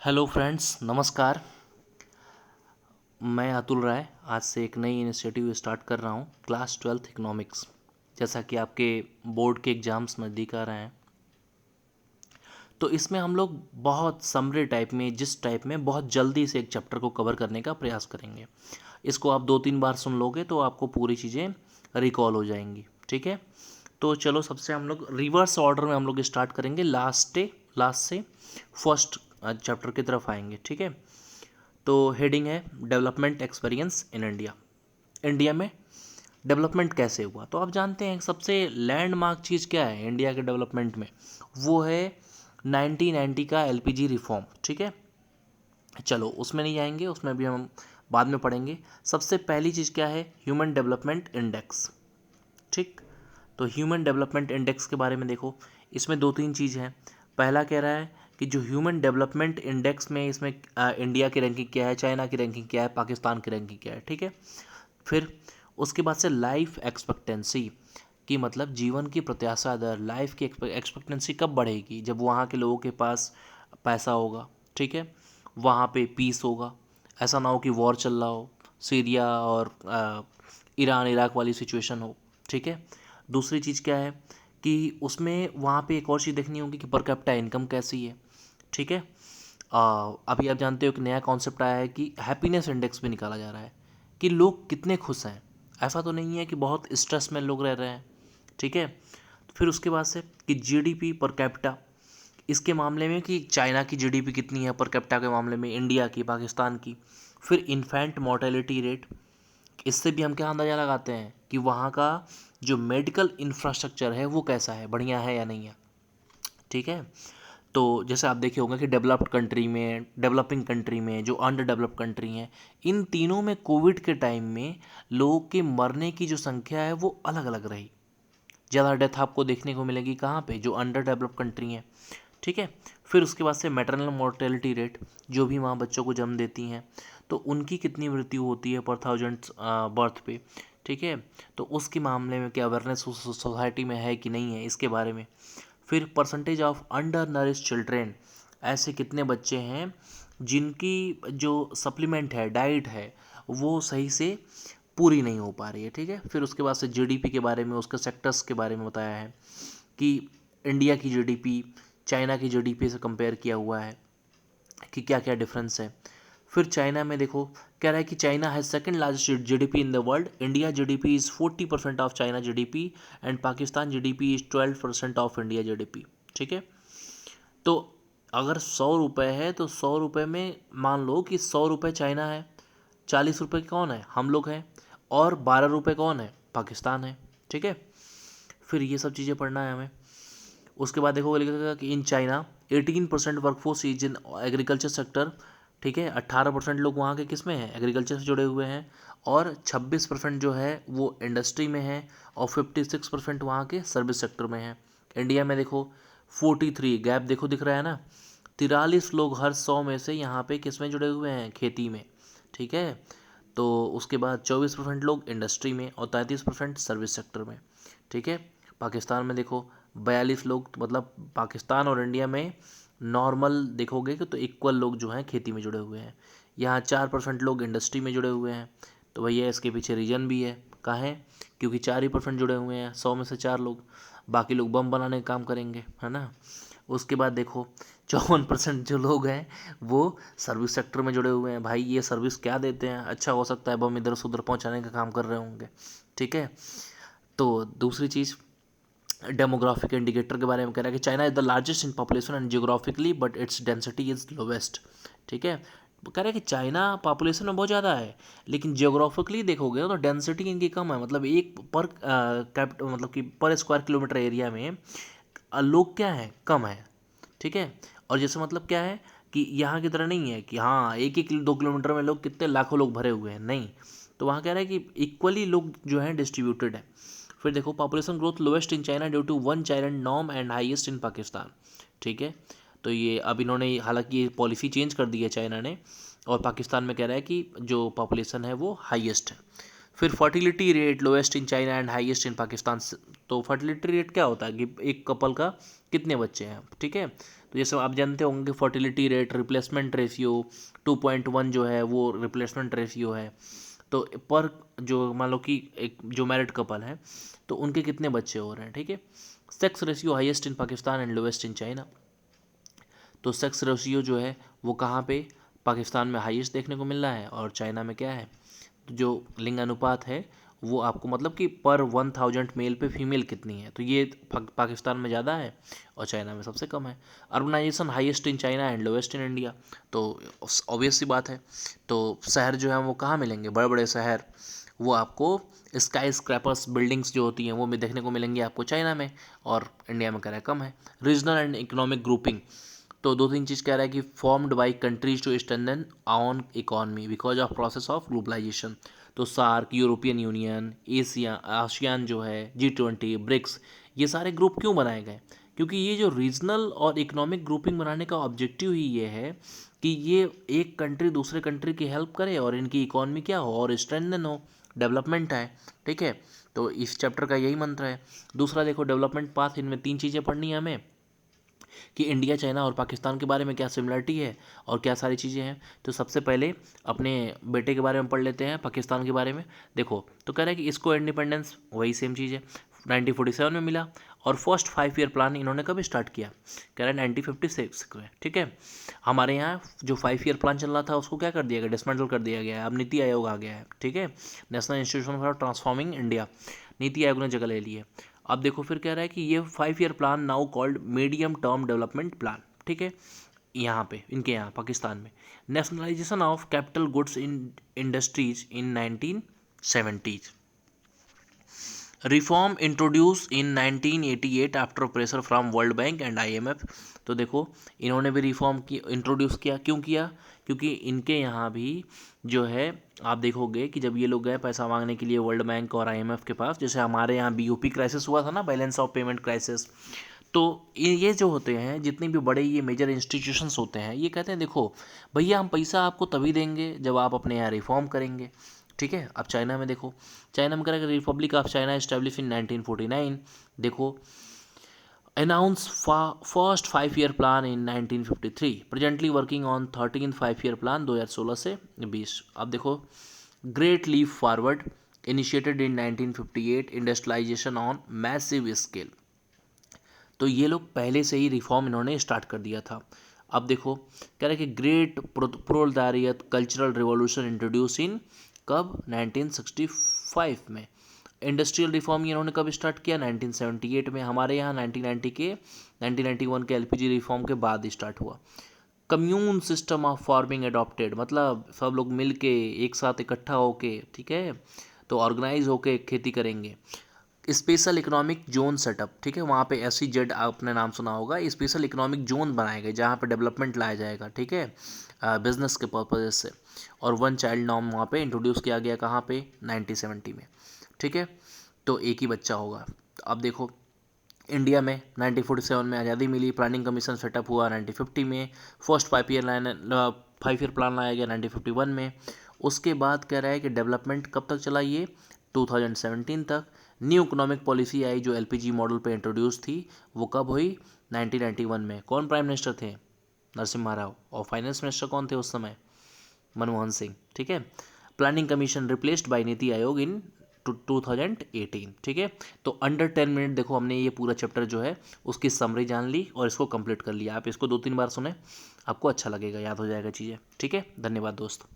Hello friends, नमस्कार। मैं अतुल राय आज से एक नई इनिशिएटिव स्टार्ट कर रहा हूँ, क्लास 12th इकोनॉमिक्स। जैसा कि आपके बोर्ड के एग्ज़ाम्स नज़दीक आ रहे हैं, तो इसमें हम लोग बहुत समरी टाइप में, जिस टाइप में बहुत जल्दी से एक चैप्टर को कवर करने का प्रयास करेंगे। इसको आप 2-3 बार सुन लोगे तो आपको पूरी चीज़ें रिकॉल हो जाएंगी। ठीक है, तो चलो सबसे हम लोग रिवर्स ऑर्डर में हम लोग स्टार्ट करेंगे, लास्ट से फर्स्ट चैप्टर की तरफ आएंगे। ठीक है, तो हेडिंग है development experience in India. India में डेवलपमेंट कैसे हुआ, तो आप जानते हैं सबसे लैंडमार्क चीज़ क्या है इंडिया के डेवलपमेंट में, वो है 1990 का एलपीजी रिफॉर्म। ठीक है, चलो उसमें नहीं जाएंगे, उसमें भी हम बाद में पढ़ेंगे। सबसे पहली चीज़ क्या है, ह्यूमन डेवलपमेंट इंडेक्स। ठीक, तो ह्यूमन डेवलपमेंट इंडेक्स के बारे में देखो, इसमें दो तीन चीज़ हैं। पहला कह रहा है कि जो ह्यूमन डेवलपमेंट इंडेक्स में, इसमें इंडिया की रैंकिंग क्या है, चाइना की रैंकिंग क्या है, पाकिस्तान की रैंकिंग क्या है। ठीक है, फिर उसके बाद से लाइफ एक्सपेक्टेंसी की, मतलब जीवन की प्रत्याशा दर, लाइफ की एक्सपेक्टेंसी कब बढ़ेगी, जब वहाँ के लोगों के पास पैसा होगा। ठीक है, वहाँ पे पीस होगा, ऐसा ना हो कि वॉर चल रहा हो, सीरिया और ईरान इराक वाली सिचुएशन हो। ठीक है, दूसरी चीज़ क्या है कि उसमें वहाँ पे एक और चीज़ देखनी होगी कि पर कैपिटा इनकम कैसी है। ठीक है, अभी आप जानते हो कि नया कॉन्सेप्ट आया है कि हैप्पीनेस इंडेक्स भी निकाला जा रहा है कि लोग कितने खुश हैं। ऐसा तो नहीं है कि बहुत स्ट्रेस में लोग रह रहे हैं। ठीक है, तो फिर उसके बाद से कि जीडीपी पर कैपिटा, इसके मामले में कि चाइना की जीडीपी कितनी है पर कैपिटा के मामले में, इंडिया की, पाकिस्तान की। फिर इन्फेंट मोर्टेलिटी रेट, इससे भी हम क्या अंदाज़ा लगाते हैं कि वहाँ का जो मेडिकल इंफ्रास्ट्रक्चर है वो कैसा है, बढ़िया है या नहीं है। ठीक है, तो जैसे आप देखे होंगे कि डेवलप्ड कंट्री में, डेवलपिंग कंट्री में, जो अंडर डेवलप्ड कंट्री हैं, इन तीनों में कोविड के टाइम में लोगों के मरने की जो संख्या है वो अलग अलग रही। ज़्यादा डेथ आपको देखने को मिलेगी कहाँ पे, जो अंडर डेवलप्ड कंट्री हैं। ठीक है, फिर उसके बाद से मैटरनल मोर्टेलिटी रेट, जो भी माँ बच्चों को जन्म देती हैं तो उनकी कितनी मृत्यु होती है पर थाउजेंड बर्थ पे। ठीक है, तो उसके मामले में क्या अवेयरनेस सोसाइटी में है कि नहीं है, इसके बारे में। फिर percentage of under nourish children, ऐसे कितने बच्चे हैं जिनकी जो सप्लीमेंट है, डाइट है, वो सही से पूरी नहीं हो पा रही है। ठीक है, फिर उसके बाद से जीडीपी के बारे में, उसके सेक्टर्स के बारे में बताया है कि इंडिया की जीडीपी चाइना की जीडीपी से कंपेयर किया हुआ है कि क्या क्या डिफरेंस है। फिर चाइना में देखो, कह रहा है कि China has second largest GDP in the world, India GDP is 40% of China GDP and Pakistan GDP is 12% of India GDP. ठीक है, तो अगर 100 रुपये है तो 100 रुपये में मान लो कि 100 रुपये चाइना है, 40 रुपये कौन है, हम लोग हैं, और 12 रुपये कौन है, पाकिस्तान है। ठीक है, फिर ये सब चीज़ें पढ़ना है हमें। उसके बाद देखो लिखा कि in China 18% workforce is in agriculture sector. ठीक है, 18% लोग वहाँ के किस में हैं, एग्रीकल्चर से जुड़े हुए हैं, और 26% जो है वो इंडस्ट्री में है, और 56% वहाँ के सर्विस सेक्टर में है। इंडिया में देखो 43, गैप देखो दिख रहा है ना, 43 लोग हर 100 में से यहाँ पे किस में जुड़े हुए हैं, खेती में। ठीक है, तो उसके बाद 24% लोग इंडस्ट्री में और 33% सर्विस सेक्टर में। ठीक है, पाकिस्तान में देखो 42 लोग, मतलब पाकिस्तान और इंडिया में नॉर्मल देखोगे कि तो इक्वल लोग जो हैं खेती में जुड़े हुए हैं। यहाँ 4% लोग इंडस्ट्री में जुड़े हुए हैं, तो भैया इसके पीछे रीजन भी है, कहाँ है, क्योंकि 4% जुड़े हुए हैं, 100 में से 4 लोग, बाकी लोग बम बनाने का काम करेंगे, है ना। उसके बाद देखो 54% जो लोग हैं वो सर्विस सेक्टर में जुड़े हुए हैं। भाई ये सर्विस क्या देते हैं, अच्छा हो सकता है बम इधर से उधर पहुँचाने का काम कर रहे होंगे। ठीक है, तो दूसरी चीज़ डेमोग्राफिक इंडिकेटर के बारे में कह रहा है कि China is the largest in population and geographically but its density is lowest. ठीक है, कह रहा है कि चाइना पॉपुलेशन में बहुत ज़्यादा है, लेकिन जियोग्राफिकली देखोगे तो डेंसिटी इनकी कम है, मतलब एक पर कैपिट मतलब कि पर स्क्वायर किलोमीटर एरिया में लोग क्या हैं, कम है। ठीक है, और जैसे मतलब क्या है कि यहाँ की तरह नहीं है कि हाँ एक एक 2 किलोमीटर में लोग कितने लाखों लोग भरे हुए हैं, नहीं। तो वहाँ कह रहा है कि इक्वली लोग जो हैं डिस्ट्रीब्यूटेड है। फिर देखो population growth lowest in China due to one child norm and highest in Pakistan. ठीक है, तो ये अब इन्होंने हालांकि ये पॉलिसी चेंज कर दी है चाइना ने, और पाकिस्तान में कह रहा है कि जो पॉपुलेशन है वो हाईएस्ट है। फिर fertility rate lowest in China and highest in Pakistan. तो फर्टिलिटी रेट क्या होता है कि एक कपल का कितने बच्चे हैं, ठीक है। तो जैसे आप जानते होंगे कि फर्टिलिटी रेट, रिप्लेसमेंट रेशियो 2.1 जो है वो रिप्लेसमेंट रेशियो है। तो पर जो मान लो कि एक जो मैरिड कपल है तो उनके कितने बच्चे हो रहे हैं, ठीक है। Sex ratio highest in Pakistan and lowest in China. तो सेक्स रेशियो जो है वो कहाँ पे, पाकिस्तान में हाईएस्ट देखने को मिल रहा है और चाइना में क्या है, तो जो लिंग अनुपात है वो आपको मतलब कि पर 1000 मेल पे फीमेल कितनी है, तो ये पाकिस्तान में ज़्यादा है और चाइना में सबसे कम है। Urbanisation highest in China and lowest in India. तो ऑब्वियस सी बात है। तो शहर जो है वो कहाँ मिलेंगे, बड़े बड़े शहर वो आपको स्काई स्क्रैपर्स बिल्डिंग्स जो होती हैं वो भी देखने को मिलेंगी आपको चाइना में, और इंडिया में क्या कम है। Regional and economic grouping. तो दो तीन चीज़ कह रहा है कि formed by countries to strengthen on economy because of process of globalisation. तो SAARC, European Union, Asia, ASEAN जो है, G20, ब्रिक्स, ये सारे ग्रुप क्यों बनाए गए, क्योंकि ये जो रीजनल और इकोनॉमिक ग्रुपिंग बनाने का ऑब्जेक्टिव ही ये है कि ये एक कंट्री दूसरे कंट्री की हेल्प करे और इनकी इकोनॉमी क्या हो और स्ट्रेंथन हो, डेवलपमेंट है, ठीक है। तो इस चैप्टर का यही मंत्र है। दूसरा देखो डेवलपमेंट पाथ, इनमें तीन चीज़ें पढ़नी है हमें कि इंडिया, चाइना और पाकिस्तान के बारे में क्या सिमिलरिटी है और क्या सारी चीज़ें हैं। तो सबसे पहले अपने बेटे के बारे में पढ़ लेते हैं, पाकिस्तान के बारे में। देखो तो कह रहा है कि इसको इंडिपेंडेंस वही सेम चीज़ है 1947 में मिला, और फर्स्ट 5 ईयर प्लान इन्होंने कब स्टार्ट किया, कह रहा है 1956 में, ठीक है। हमारे यहाँ जो 5 ईयर प्लान चल रहा था उसको क्या कर दिया गया, डिसमेंटल कर दिया गया है, अब नीति आयोग आ गया है, ठीक है। National institution for transforming India, NITI Aayog ने जगह ले ली है। अब देखो फिर कह रहा है कि ये 5 year plan now called medium term development plan, ठीक है। यहाँ पे इनके यहाँ पाकिस्तान में nationalisation of capital goods in industries in 1970s, reform introduce in 1988 after pressure from world bank and IMF। तो देखो इन्होंने भी रिफॉर्म की, इंट्रोड्यूस किया, क्यों किया, क्योंकि इनके यहाँ भी जो है आप देखोगे कि जब ये लोग गए पैसा मांगने के लिए वर्ल्ड बैंक और IMF के पास, जैसे हमारे यहाँ BOP क्राइसिस हुआ था ना, बैलेंस ऑफ पेमेंट क्राइसिस। तो ये जो होते हैं जितने भी बड़े ये मेजर इंस्टीट्यूशंस होते हैं, ये कहते हैं देखो भैया हम पैसा आपको तभी देंगे जब आप अपने यहाँ रिफॉर्म करेंगे, ठीक है। अब चाइना में देखो, चाइना में करेगा republic of China established in 1949। देखो announce first 5 year plan in 1953, presently working on 13th 5 year plan 2016 से 20। अब देखो great leap forward initiated in 1958, industrialisation on massive scale. तो ये लोग पहले से ही रिफॉर्म इन्होंने स्टार्ट कर दिया था। अब देखो कह रहे हैं कि great proletariat cultural revolution introduce in कब, 1965 में। इंडस्ट्रियल रिफॉर्म इन्होंने कब स्टार्ट किया, 1978 में। हमारे यहाँ 1991 के LPG रिफॉर्म के बाद स्टार्ट हुआ। Commune system of farming adopted, मतलब सब लोग मिल के एक साथ इकट्ठा होके, ठीक है, तो ऑर्गेनाइज होके खेती करेंगे। स्पेशल इकोनॉमिक जोन सेटअप, ठीक है, वहाँ पे SEZ आपने नाम सुना होगा, स्पेशल इकोनॉमिक जोन बनाए गए जहाँ पे डेवलपमेंट लाया जाएगा, ठीक है, बिजनेस के पर्पज से। और 1 चाइल्ड नॉर्म वहाँ पे इंट्रोड्यूस किया गया, कहाँ पे, 1970 में, ठीक है। तो एक ही बच्चा होगा। अब देखो इंडिया में 1947 में आज़ादी मिली, प्लानिंग कमीशन सेटअप हुआ 1950 में, फर्स्ट 5 ईयर प्लान लाया गया 1951 में। उसके बाद कह रहा है कि डेवलपमेंट कब तक चला, ये 2017 तक। न्यू इकोनॉमिक पॉलिसी आई जो LPG मॉडल पे इंट्रोड्यूस थी, वो कब हुई, 1991 में। कौन प्राइम मिनिस्टर थे, नरसिम्हा राव, और फाइनेंस मिनिस्टर कौन थे उस समय, मनमोहन सिंह, ठीक है। Planning commission replaced by NITI Aayog इन 2018, ठीक है। तो अंडर 10 मिनट देखो हमने ये पूरा चैप्टर जो है उसकी समरी जान ली और इसको कंप्लीट कर लिया। आप इसको 2-3 बार सुने, आपको अच्छा लगेगा, याद हो जाएगा चीज़ें, ठीक है। धन्यवाद दोस्त।